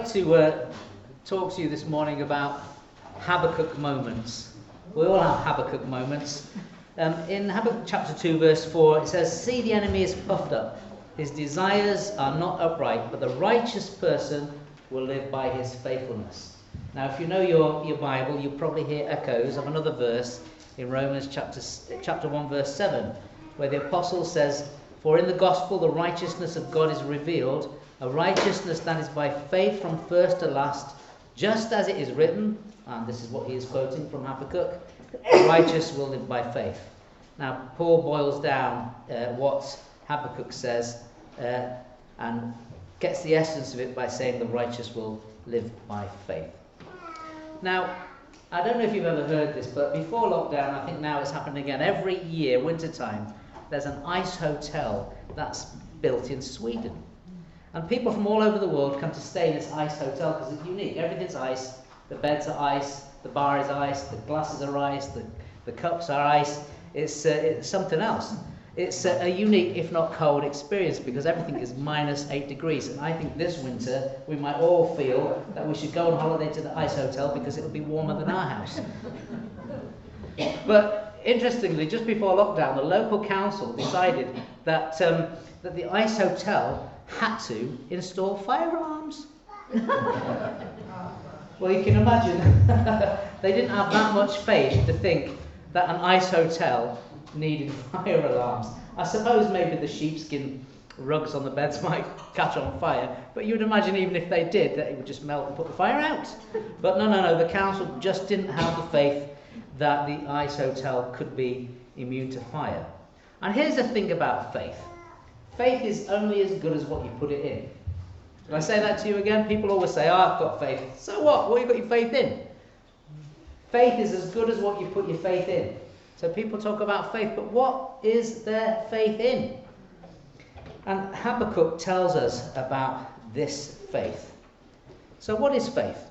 like to talk to you this morning about Habakkuk moments. We all have Habakkuk moments. In Habakkuk chapter 2 verse 4 it says, "See, the enemy is puffed up. His desires are not upright, but the righteous person will live by his faithfulness." Now if you know your Bible, you'll probably hear echoes of another verse in Romans chapter 1 verse 7, where the apostle says, "For in the gospel the righteousness of God is revealed, a righteousness that is by faith from first to last, just as it is written," and this is what he is quoting from Habakkuk, "the righteous will live by faith." Now Paul boils down what Habakkuk says and gets the essence of it by saying the righteous will live by faith. Now, I don't know if you've ever heard this, but before lockdown, I think now it's happening again, every year, wintertime, there's an ice hotel that's built in Sweden. And people from all over the world come to stay in this ice hotel because it's unique. Everything's ice, the beds are ice, the bar is ice, the glasses are ice, the cups are ice. It's something else. It's a unique, if not cold, experience because everything is minus 8 degrees. And I think this winter we might all feel that we should go on holiday to the ice hotel because it'll be warmer than our house. But interestingly, just before lockdown, the local council decided that the ice hotel had to install fire alarms. Well, you can imagine they didn't have that much faith to think that an ice hotel needed fire alarms. I suppose maybe the sheepskin rugs on the beds might catch on fire, but you would imagine even if they did, that it would just melt and put the fire out. But no, the council just didn't have the faith that the ice hotel could be immune to fire. And here's the thing about faith. Faith is only as good as what you put it in. Did I say that to you again? People always say, "Oh, I've got faith." So what? What have you got your faith in? Faith is as good as what you put your faith in. So people talk about faith, but what is their faith in? And Habakkuk tells us about this faith. So what is faith?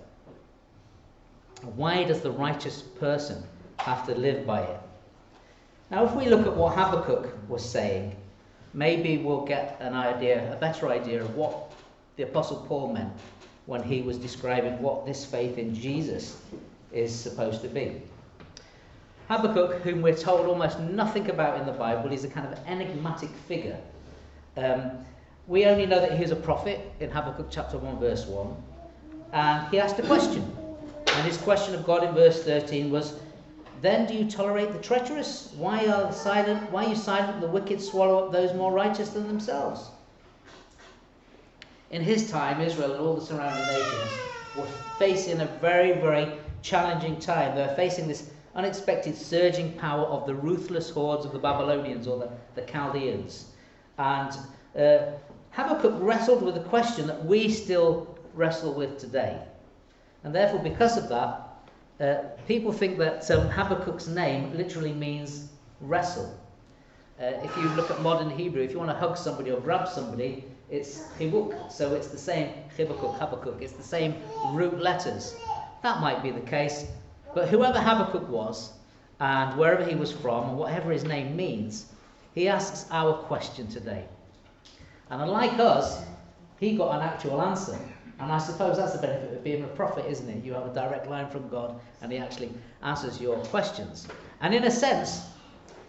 Why does the righteous person have to live by it? Now if we look at what Habakkuk was saying, maybe we'll get a better idea of what the Apostle Paul meant when he was describing what this faith in Jesus is supposed to be. Habakkuk, whom we're told almost nothing about in the Bible, is a kind of enigmatic figure. We only know that he was a prophet in Habakkuk chapter 1 verse 1, and he asked a question. And his question of God in verse 13 was, "Then do you tolerate the treacherous? Why are you silent when the wicked swallow up those more righteous than themselves?" In his time, Israel and all the surrounding nations were facing a very, very challenging time. They were facing this unexpected surging power of the ruthless hordes of the Babylonians or the Chaldeans. And Habakkuk wrestled with a question that we still wrestle with today. And therefore, because of that, people think that Habakkuk's name literally means wrestle. If you look at modern Hebrew, if you want to hug somebody or grab somebody, it's Chibuk. So it's the same Habakkuk. It's the same root letters. That might be the case. But whoever Habakkuk was, and wherever he was from, and whatever his name means, he asks our question today. And unlike us, he got an actual answer. And I suppose that's the benefit of being a prophet, isn't it? You have a direct line from God, and he actually answers your questions. And in a sense,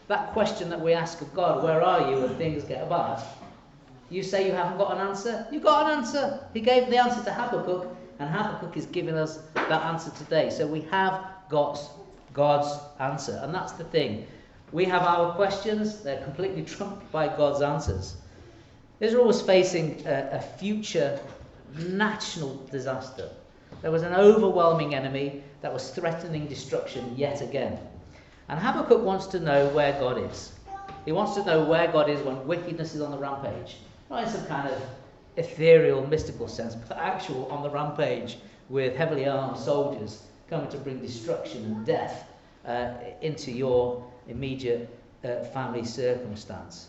that question that we ask of God, "Where are you?" when things get bad, you say you haven't got an answer. You got an answer. He gave the answer to Habakkuk, and Habakkuk is giving us that answer today. So we have got God's answer, and that's the thing. We have our questions, they're completely trumped by God's answers. Israel was facing a future national disaster. There was an overwhelming enemy that was threatening destruction yet again. And Habakkuk wants to know where God is. He wants to know where God is when wickedness is on the rampage. Not in some kind of ethereal, mystical sense, but actual on the rampage with heavily armed soldiers coming to bring destruction and death into your immediate family circumstance.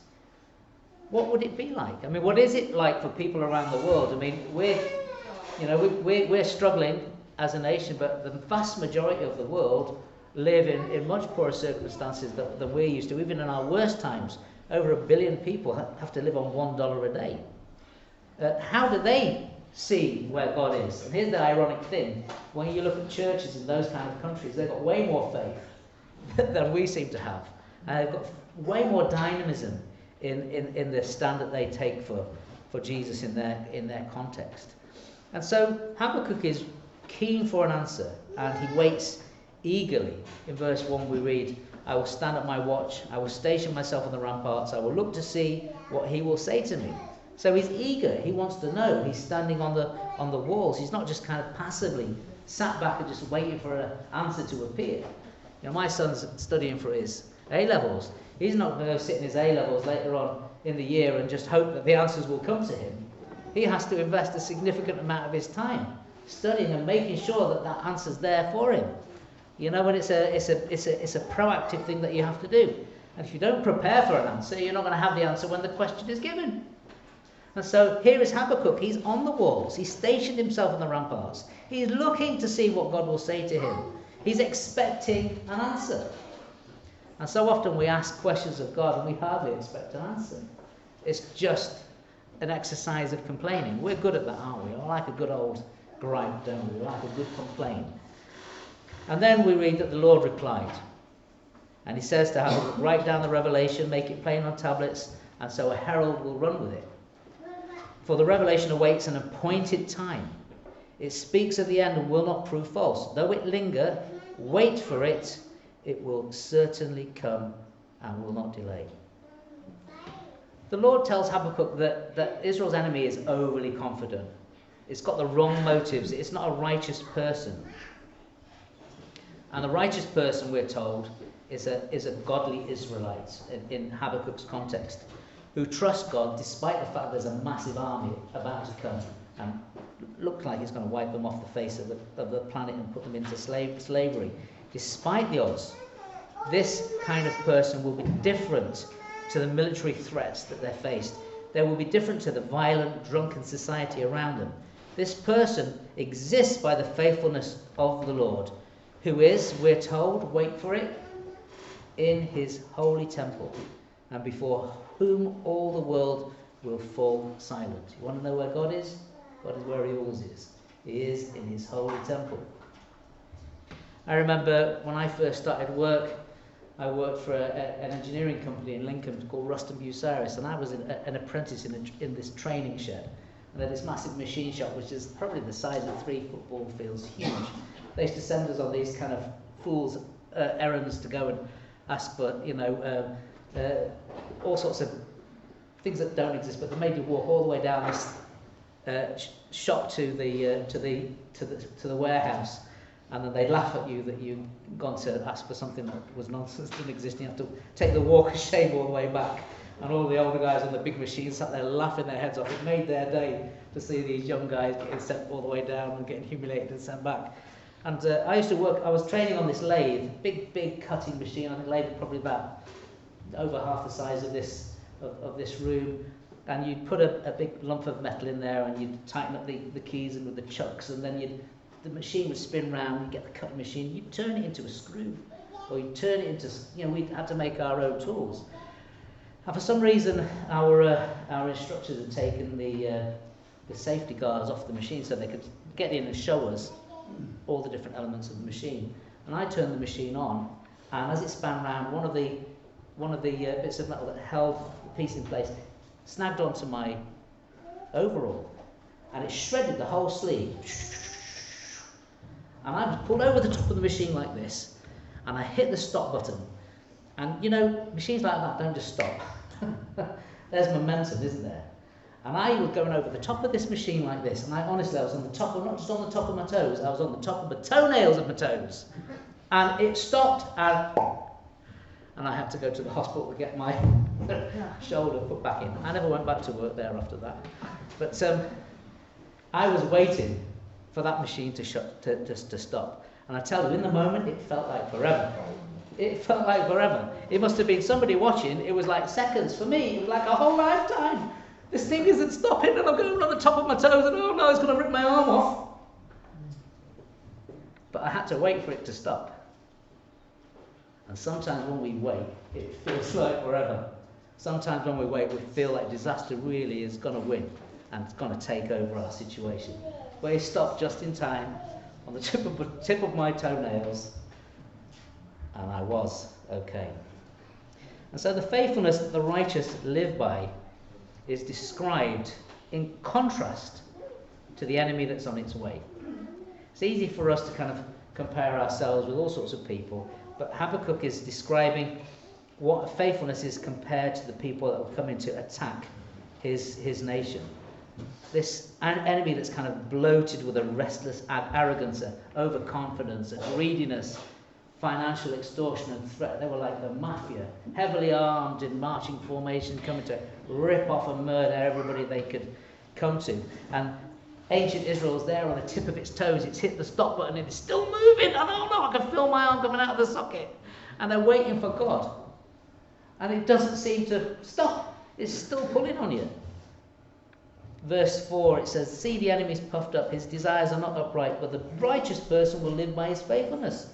What would it be like? I mean, what is it like for people around the world? I mean, we're struggling as a nation, but the vast majority of the world live in much poorer circumstances than we're used to. Even in our worst times, over 1 billion people have to live on $1 a day. How do they see where God is. And here's the ironic thing. When you look at churches in those kind of countries, they've got way more faith than we seem to have. And they've got way more dynamism in the stand that they take for Jesus in their context. And so Habakkuk is keen for an answer, and he waits eagerly. In verse 1 we read, I will stand at my watch, I will station myself on the ramparts, I will look to see what he will say to me. So he's eager, he wants to know. He's standing on the walls. He's not just kind of passively sat back and just waiting for an answer to appear. You know, my son's studying for his A-levels. He's not going to go sit in his A-levels later on in the year and just hope that the answers will come to him. He has to invest a significant amount of his time studying and making sure that that answer's there for him. You know, and it's a proactive thing that you have to do. And if you don't prepare for an answer, you're not going to have the answer when the question is given. And so here is Habakkuk. He's on the walls. He's stationed himself on the ramparts. He's looking to see what God will say to him. He's expecting an answer. And so often we ask questions of God and we hardly expect an answer. It's just an exercise of complaining. We're good at that, aren't we? I like a good old gripe, don't we? We like a good complaint. And then we read that the Lord replied. And he says to Habakkuk, write down the revelation, make it plain on tablets, and so a herald will run with it. For the revelation awaits an appointed time. It speaks of the end and will not prove false. Though it linger, wait for it. It will certainly come and will not delay. The Lord tells Habakkuk that Israel's enemy is overly confident. It's got the wrong motives. It's not a righteous person. And the righteous person, we're told, is a godly Israelite in Habakkuk's context, who trusts God despite the fact there's a massive army about to come and look like it's going to wipe them off the face of the planet and put them into slavery. Despite the odds, this kind of person will be different to the military threats that they're faced. They will be different to the violent, drunken society around them. This person exists by the faithfulness of the Lord, who is, we're told, wait for it, in his holy temple, and before whom all the world will fall silent. You want to know where God is? God is where he always is. He is in his holy temple. I remember when I first started work, I worked for an engineering company in Lincoln called Ruston Bucyrus, and I was an apprentice in this training shed. And they had this massive machine shop, which is probably the size of 3 football fields, huge. They used to send us on these kind of fool's errands to go and ask for, all sorts of things that don't exist, but they made you walk all the way down this shop to the warehouse, and then they'd laugh at you that you'd gone to ask for something that was nonsense, didn't exist. You have to take the walk of shame all the way back, and all the older guys on the big machines sat there laughing their heads off. It made their day to see these young guys getting sent all the way down and getting humiliated and sent back. And I was training on this lathe, big cutting machine. I think lathe probably about over half the size of this room, and you'd put a big lump of metal in there, and you'd tighten up the keys and with the chucks, and then the machine would spin round. You'd get the cutting machine, you'd turn it into a screw, or you'd turn it into, we had to make our own tools. And for some reason, our instructors had taken the safety guards off the machine so they could get in and show us all the different elements of the machine. And I turned the machine on, and as it span round, one of the bits of metal that held the piece in place snagged onto my overall, and it shredded the whole sleeve. And I pulled over the top of the machine like this, and I hit the stop button. And machines like that don't just stop. There's momentum, isn't there? And I was going over the top of this machine like this, and I was on the top of, not just on the top of my toes, I was on the top of the toenails of my toes. And it stopped, and I had to go to the hospital to get my shoulder put back in. I never went back to work there after that. But I was waiting for that machine to stop. And I tell you, in the moment, it felt like forever. It felt like forever. It must have been somebody watching. It was like seconds. For me, it was like a whole lifetime. This thing isn't stopping, and I'm going on the top of my toes, and oh no, it's going to rip my arm off. But I had to wait for it to stop. And sometimes when we wait, it feels like forever. Sometimes when we wait, we feel like disaster really is going to win. and it's going to take over our situation. But he stopped just in time, on the tip of my toenails, and I was okay. And so the faithfulness that the righteous live by is described in contrast to the enemy that's on its way. It's easy for us to kind of compare ourselves with all sorts of people, but Habakkuk is describing what faithfulness is compared to the people that will come in to attack his nation. This enemy that's kind of bloated with a restless arrogance, a overconfidence, a greediness, financial extortion and threat. They were like the mafia, heavily armed in marching formation, coming to rip off and murder everybody they could come to. And ancient Israel's there on the tip of its toes. It's hit the stop button and it's still moving. I don't know, I can feel my arm coming out of the socket. And they're waiting for God. And it doesn't seem to stop. It's still pulling on you. Verse 4, it says, "See, the enemy is puffed up. His desires are not upright, but the righteous person will live by his faithfulness.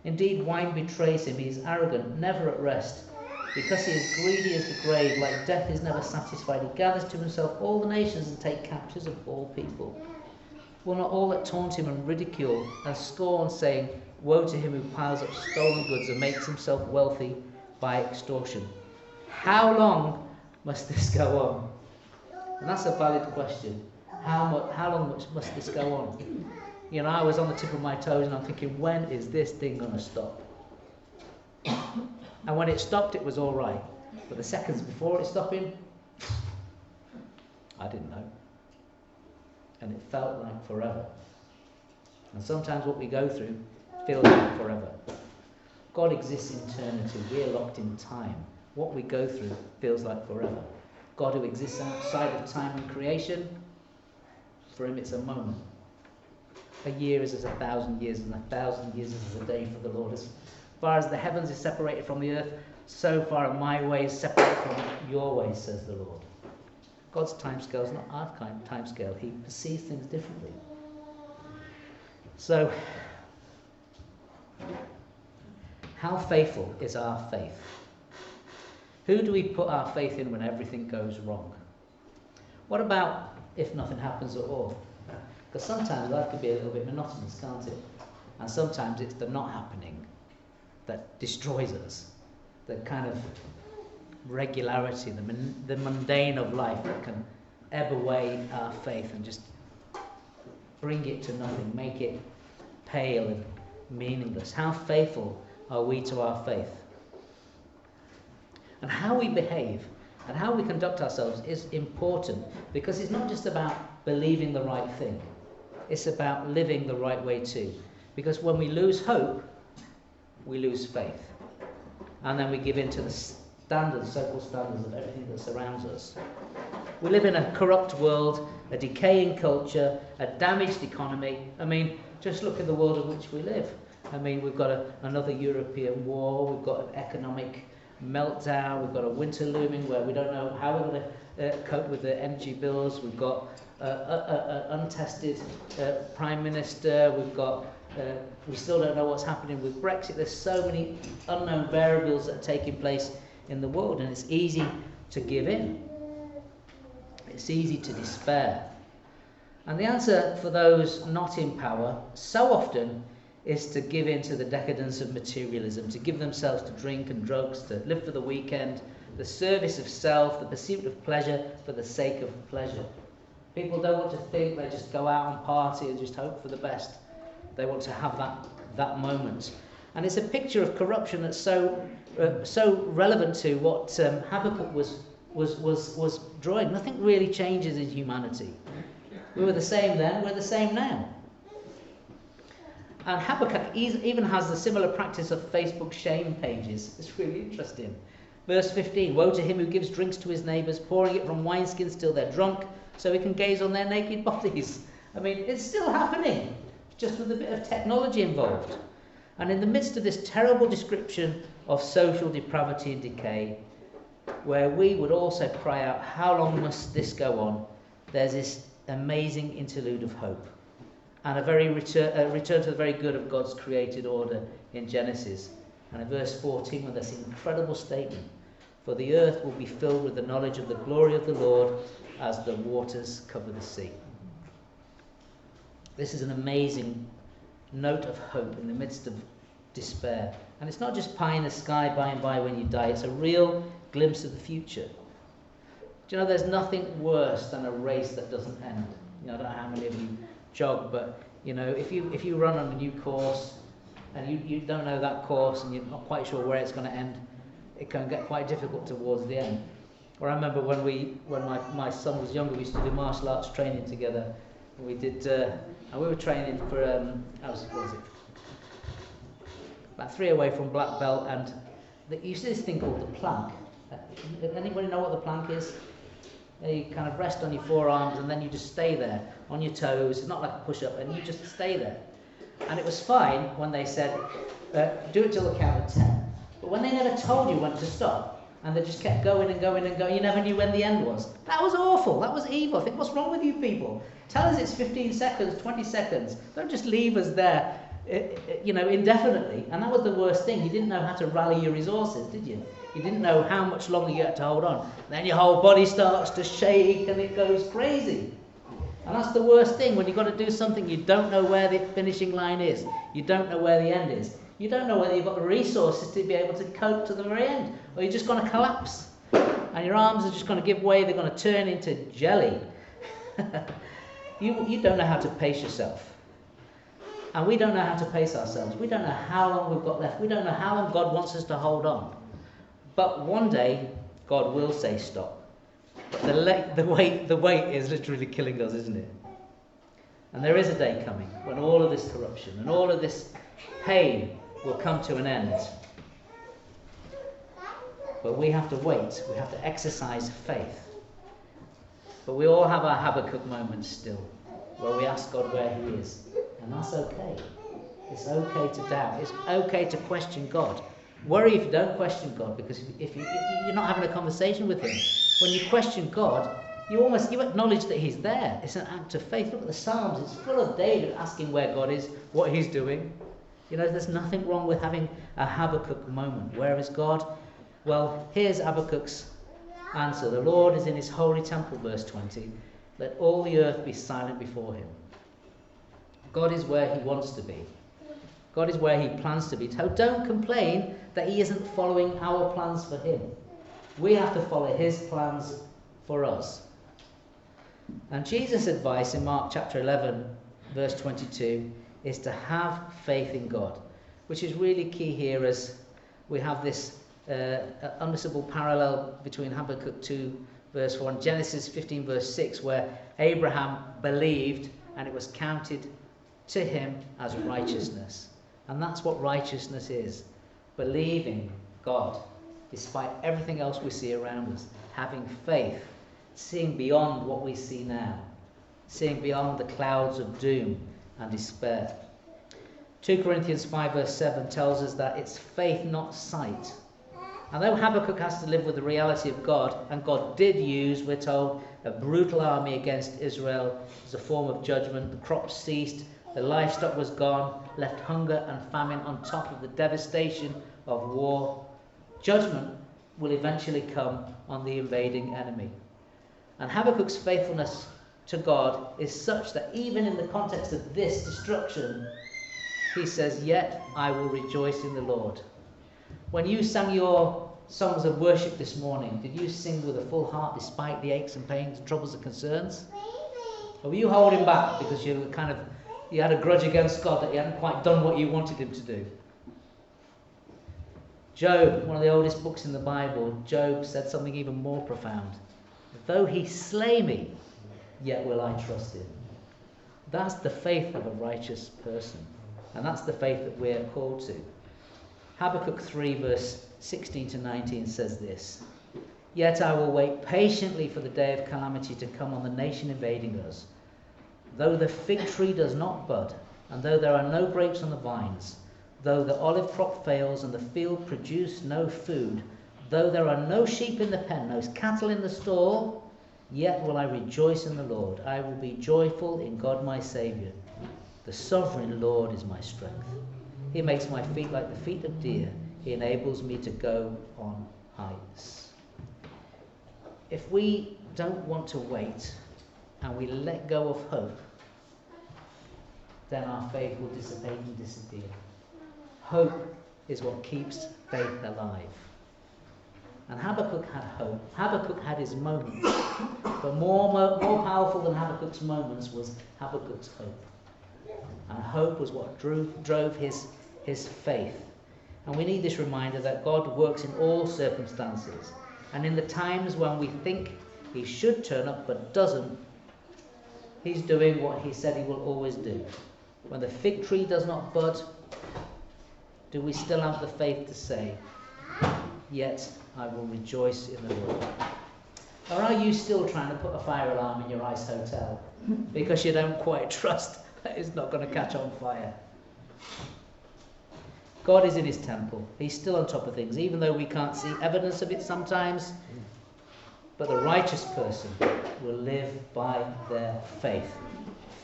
Indeed, wine betrays him. He is arrogant, never at rest. Because he is greedy as the grave, like death is never satisfied. He gathers to himself all the nations and takes captives of all people. Will not all that taunt him and ridicule and scorn, saying, Woe to him who piles up stolen goods and makes himself wealthy by extortion. How long must this go on?" And that's a valid question. How long must this go on? You know, I was on the tip of my toes and I'm thinking, when is this thing going to stop? And when it stopped, it was all right. But the seconds before it stopping, I didn't know. And it felt like forever. And sometimes what we go through feels like forever. God exists in eternity. We're locked in time. What we go through feels like forever. God, who exists outside of time and creation, for him it's a moment. A year is as 1,000 years, and 1,000 years is as a day for the Lord. As far as the heavens is separated from the earth, so far are my ways separated from your ways, says the Lord. God's timescale is not our timescale. He perceives things differently. So, how faithful is our faith? Who do we put our faith in when everything goes wrong? What about if nothing happens at all? Because sometimes life can be a little bit monotonous, can't it? And sometimes it's the not happening that destroys us. The kind of regularity, the mundane of life that can ebb away our faith and just bring it to nothing, make it pale and meaningless. How faithful are we to our faith? And how we behave and how we conduct ourselves is important, because it's not just about believing the right thing. It's about living the right way too. Because when we lose hope, we lose faith. And then we give in to the standards, so-called standards of everything that surrounds us. We live in a corrupt world, a decaying culture, a damaged economy. I mean, just look at the world in which we live. I mean, we've got another European war, we've got an economic meltdown, we've got a winter looming where we don't know how we're going to cope with the energy bills, we've got an untested Prime Minister, we still don't know what's happening with Brexit. There's so many unknown variables that are taking place in the world, and it's easy to give in. It's easy to despair. And the answer for those not in power so often is to give in to the decadence of materialism, to give themselves to drink and drugs, to live for the weekend, the service of self, the pursuit of pleasure for the sake of pleasure. People don't want to think, they just go out and party and just hope for the best. They want to have that moment. And it's a picture of corruption that's so relevant to what Habakkuk was drawing. Nothing really changes in humanity. We were the same then, we're the same now. And Habakkuk even has the similar practice of Facebook shame pages. It's really interesting. Verse 15, "Woe to him who gives drinks to his neighbours, pouring it from wineskins till they're drunk, so he can gaze on their naked bodies." I mean, it's still happening, just with a bit of technology involved. And in the midst of this terrible description of social depravity and decay, where we would also cry out, how long must this go on? There's this amazing interlude of hope. And a return to the very good of God's created order in Genesis. And in verse 14, with this incredible statement, for the earth will be filled with the knowledge of the glory of the Lord as the waters cover the sea. This is an amazing note of hope in the midst of despair. And it's not just pie in the sky by and by when you die, it's a real glimpse of the future. Do you know, there's nothing worse than a race that doesn't end. You know, I don't know how many of you jog, but you know, if you run on a new course and you don't know that course and you're not quite sure where it's going to end, it can get quite difficult towards the end. Or I remember when my son was younger, we used to do martial arts training together. And we did, and we were training for about 3 away from black belt, and you see this thing called the plank. Anybody know what the plank is? You kind of rest on your forearms and then you just stay there on your toes. It's not like a push-up, and you just stay there. And it was fine when they said, do it till the count of 10. But when they never told you when to stop, and they just kept going and going and going, you never knew when the end was. That was awful. That was evil. I think, what's wrong with you people? Tell us it's 15 seconds, 20 seconds. Don't just leave us there, indefinitely. And that was the worst thing. You didn't know how to rally your resources, did you? You didn't know how much longer you had to hold on. Then your whole body starts to shake and it goes crazy. And that's the worst thing, when you've got to do something, you don't know where the finishing line is. You don't know where the end is. You don't know whether you've got the resources to be able to cope to the very end, or you're just going to collapse. And your arms are just going to give way, they're going to turn into jelly. You don't know how to pace yourself. And we don't know how to pace ourselves. We don't know how long we've got left. We don't know how long God wants us to hold on. But one day, God will say stop. But the wait is literally killing us, isn't it? And there is a day coming when all of this corruption and all of this pain will come to an end. But we have to wait. We have to exercise faith. But we all have our Habakkuk moments still, where we ask God where he is. And that's okay. It's okay to doubt. It's okay to question God. Worry if you don't question God, because if you're not having a conversation with him. When you question God, you acknowledge that he's there. It's an act of faith. Look at the Psalms. It's full of David asking where God is, what he's doing. You know, there's nothing wrong with having a Habakkuk moment. Where is God? Well, here's Habakkuk's answer. The Lord is in his holy temple, verse 20. Let all the earth be silent before him. God is where he wants to be. God is where he plans to be. So don't complain that he isn't following our plans for him. We have to follow his plans for us. And Jesus' advice in Mark chapter 11, verse 22, is to have faith in God, which is really key here, as we have this unmissable parallel between Habakkuk 2, verse 4, and Genesis 15, verse 6, where Abraham believed and it was counted to him as righteousness. And that's what righteousness is. Believing God, despite everything else we see around us. Having faith. Seeing beyond what we see now. Seeing beyond the clouds of doom and despair. 2 Corinthians 5 verse 7 tells us that it's faith, not sight. And though Habakkuk has to live with the reality of God, and God did use, we're told, a brutal army against Israel as a form of judgment. The crops ceased. The livestock was gone, left hunger and famine on top of the devastation of war. Judgment will eventually come on the invading enemy. And Habakkuk's faithfulness to God is such that even in the context of this destruction, he says, "Yet I will rejoice in the Lord." When you sang your songs of worship this morning, did you sing with a full heart despite the aches and pains, troubles and concerns? Or were you holding back because you had a grudge against God that he hadn't quite done what you wanted him to do? Job, one of the oldest books in the Bible, Job said something even more profound. Though he slay me, yet will I trust him. That's the faith of a righteous person. And that's the faith that we're called to. Habakkuk 3 verse 16 to 19 says this: "Yet I will wait patiently for the day of calamity to come on the nation invading us. Though the fig tree does not bud, and though there are no grapes on the vines, though the olive crop fails and the field produce no food, though there are no sheep in the pen, no cattle in the stall, yet will I rejoice in the Lord. I will be joyful in God my Saviour. The sovereign Lord is my strength. He makes my feet like the feet of deer. He enables me to go on heights." if we don't want to wait and we let go of hope, then our faith will dissipate and disappear. Hope is what keeps faith alive. And Habakkuk had hope. Habakkuk had his moments. But more powerful than Habakkuk's moments was Habakkuk's hope. And hope was what drove his faith. And we need this reminder that God works in all circumstances. And in the times when we think he should turn up but doesn't, he's doing what he said he will always do. When the fig tree does not bud, do we still have the faith to say, "Yet I will rejoice in the Lord"? Or are you still trying to put a fire alarm in your ice hotel because you don't quite trust that it's not going to catch on fire? God is in his temple. He's still on top of things, even though we can't see evidence of it sometimes. But the righteous person will live by their faith.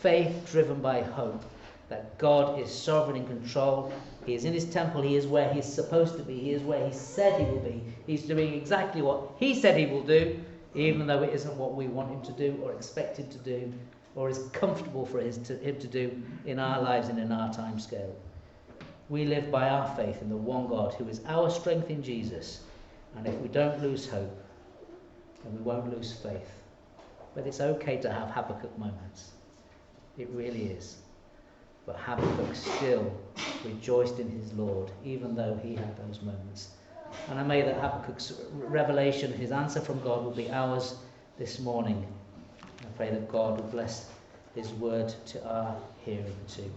Faith driven by hope that God is sovereign in control. He is in his temple. He is where he's supposed to be. He is where he said he will be. He's doing exactly what he said he will do, even though it isn't what we want him to do or expect him to do or is comfortable for him to do in our lives and in our time scale. We live by our faith in the one God who is our strength in Jesus. And if we don't lose hope, then we won't lose faith. But it's okay to have Habakkuk moments. It really is. But Habakkuk still rejoiced in his Lord, even though he had those moments. And I may that Habakkuk's revelation, his answer from God, will be ours this morning. I pray that God will bless his word to our hearing too.